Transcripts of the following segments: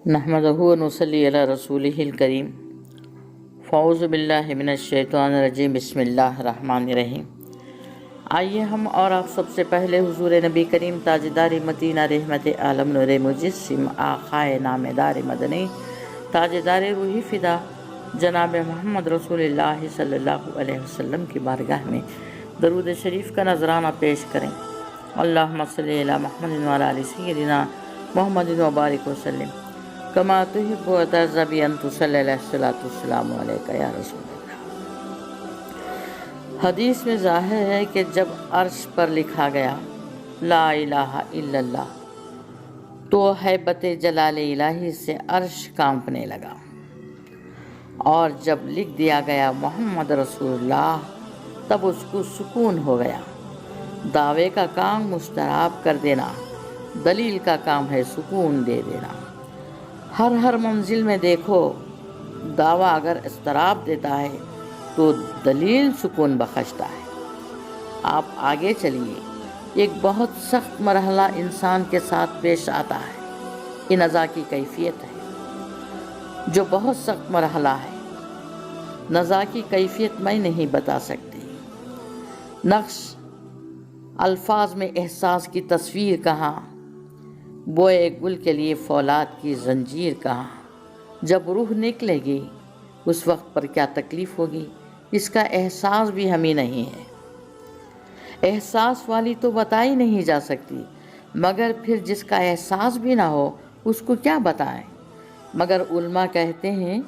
نحمدہ و نصلی علی رسولہ الکریم فاعوذ باللہ من الشیطان الرجیم بسم اللہ الرحمن الرحیم۔ آئیے ہم اور آپ سب سے پہلے حضور نبی کریم تاجدار مدینہ رحمت عالم نور مجسم آقائے نامدار مدنی تاجدار روحی فدا جناب محمد رسول اللہ صلی اللہ علیہ وسلم کی بارگاہ میں درود شریف کا نذرانہ پیش کریں۔ اللہم صلی علی محمد وعلی آل سیدنا محمد وبارک وسلم کما تحب و ترضی ان تصلی علیہ السلام علیکہ یا رسول اللہ۔ حدیث میں ظاہر ہے کہ جب عرش پر لکھا گیا لا الہ الا اللہ تو ہیبت جلال الہی سے عرش کانپنے لگا، اور جب لکھ دیا گیا محمد رسول اللہ تب اس کو سکون ہو گیا۔ دعوے کا کام مستراب کر دینا، دلیل کا کام ہے سکون دے دینا۔ ہر منزل میں دیکھو، دعویٰ اگر اضطراب دیتا ہے تو دلیل سکون بخشتا ہے۔ آپ آگے چلیے، ایک بہت سخت مرحلہ انسان کے ساتھ پیش آتا ہے، یہ نزا کی کیفیت ہے جو بہت سخت مرحلہ ہے۔ نزا کی کیفیت میں نہیں بتا سکتی، نقش الفاظ میں احساس کی تصویر کہاں، بوئے گل کے لیے فولاد کی زنجیر کہاں۔ جب روح نکلے گی اس وقت پر کیا تکلیف ہوگی، اس کا احساس بھی ہمیں نہیں ہے۔ احساس والی تو بتائی نہیں جا سکتی، مگر پھر جس کا احساس بھی نہ ہو اس کو کیا بتائیں۔ مگر علماء کہتے ہیں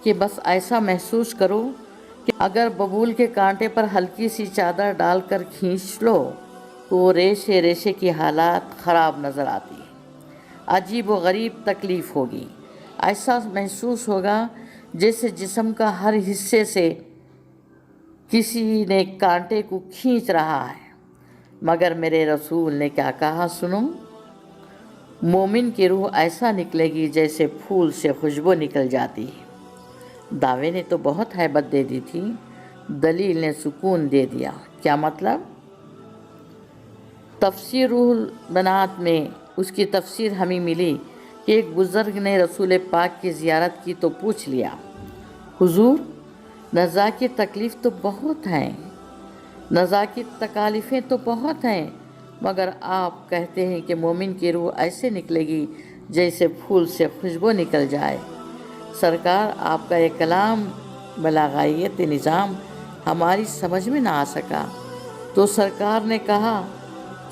کہ بس ایسا محسوس کرو کہ اگر ببول کے کانٹے پر ہلکی سی چادر ڈال کر کھینچ لو تو ریشے ریشے کی حالات خراب نظر آتی ہے، عجیب و غریب تکلیف ہوگی۔ ایسا محسوس ہوگا جیسے جسم کا ہر حصے سے کسی نے کانٹے کو کھینچ رہا ہے۔ مگر میرے رسول نے کیا کہا سنو، مومن کی روح ایسا نکلے گی جیسے پھول سے خوشبو نکل جاتی ہے۔ دعوے نے تو بہت ہیبت دے دی تھی، دلیل نے سکون دے دیا۔ کیا مطلب؟ تفسیر روح البنات میں اس کی تفسیر ہمیں ملی کہ ایک بزرگ نے رسول پاک کی زیارت کی تو پوچھ لیا، حضور نزا کی تکلیف تو بہت ہیں، نزا کی تکالیفیں تو بہت ہیں، مگر آپ کہتے ہیں کہ مومن کی روح ایسے نکلے گی جیسے پھول سے خوشبو نکل جائے۔ سرکار آپ کا یہ کلام بلاغیت نظام ہماری سمجھ میں نہ آ سکا تو سرکار نے کہا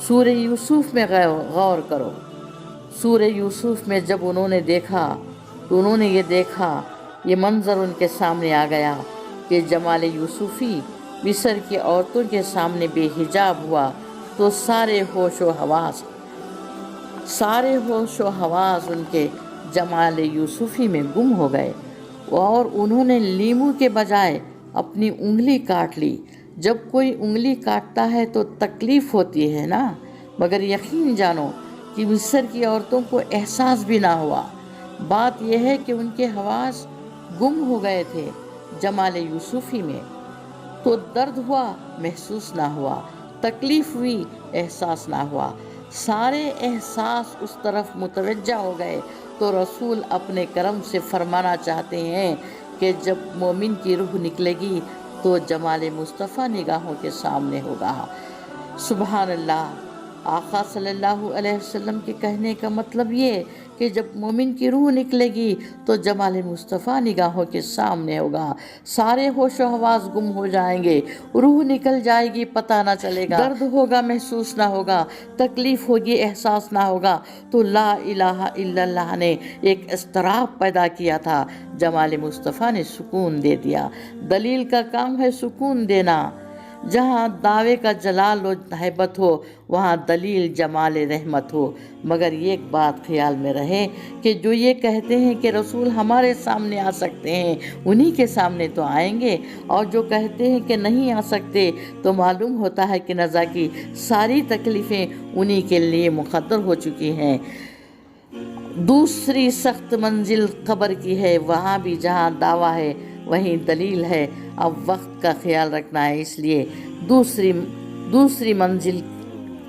سورہ یوسف میں غور کرو۔ سورہ یوسف میں جب انہوں نے دیکھا تو انہوں نے یہ دیکھا، یہ منظر ان کے سامنے آ گیا کہ جمال یوسفی مصر کی عورتوں کے سامنے بے حجاب ہوا تو سارے ہوش و حواس ان کے جمال یوسفی میں گم ہو گئے، اور انہوں نے لیمو کے بجائے اپنی انگلی کاٹ لی۔ جب کوئی انگلی کاٹتا ہے تو تکلیف ہوتی ہے نا، مگر یقین جانو کہ مصر کی عورتوں کو احساس بھی نہ ہوا۔ بات یہ ہے کہ ان کے حواس گم ہو گئے تھے جمال یوسفی میں، تو درد ہوا محسوس نہ ہوا، تکلیف ہوئی احساس نہ ہوا، سارے احساس اس طرف متوجہ ہو گئے۔ تو رسول اپنے کرم سے فرمانا چاہتے ہیں کہ جب مومن کی روح نکلے گی تو جمال مصطفیٰ نگاہوں کے سامنے ہوگا۔ سبحان اللہ۔ آقا صلی اللہ علیہ وسلم کے کہنے کا مطلب یہ کہ جب مومن کی روح نکلے گی تو جمال مصطفیٰ نگاہوں کے سامنے ہوگا، سارے ہوش و حواس گم ہو جائیں گے، روح نکل جائے گی پتہ نہ چلے گا، درد ہوگا محسوس نہ ہوگا، تکلیف ہوگی احساس نہ ہوگا۔ تو لا الہ الا اللہ نے ایک اضطراب پیدا کیا تھا، جمال مصطفیٰ نے سکون دے دیا۔ دلیل کا کام ہے سکون دینا۔ جہاں دعوے کا جلال و ہیبت ہو وہاں دلیل جمال رحمت ہو۔ مگر ایک بات خیال میں رہے کہ جو یہ کہتے ہیں کہ رسول ہمارے سامنے آ سکتے ہیں انہی کے سامنے تو آئیں گے، اور جو کہتے ہیں کہ نہیں آ سکتے تو معلوم ہوتا ہے کہ نزا کی ساری تکلیفیں انہی کے لیے مقدر ہو چکی ہیں۔ دوسری سخت منزل قبر کی ہے، وہاں بھی جہاں دعویٰ ہے وہیں دلیل ہے۔ اب وقت کا خیال رکھنا ہے، اس لیے دوسری منزل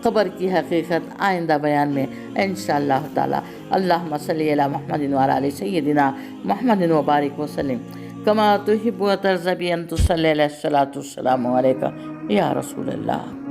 قبر کی حقیقت آئندہ بیان میں انشاءاللہ تعالی۔ اللہم صلی علی محمد وعلی آل سیدنا محمد وبارک وسلم کما تحب و ترضى بأن تصلی علیہ الصلاۃ والسلام علیکہ یا رسول اللہ۔